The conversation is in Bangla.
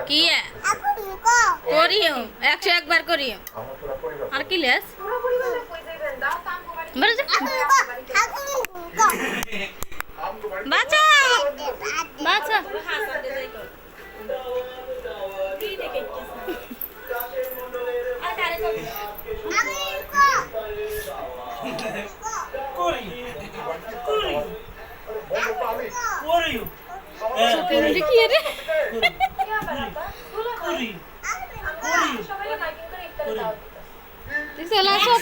কি করিও 101 বার করিও আর কি লেস বাচ্চা বাচ্চা কি রে চলা সব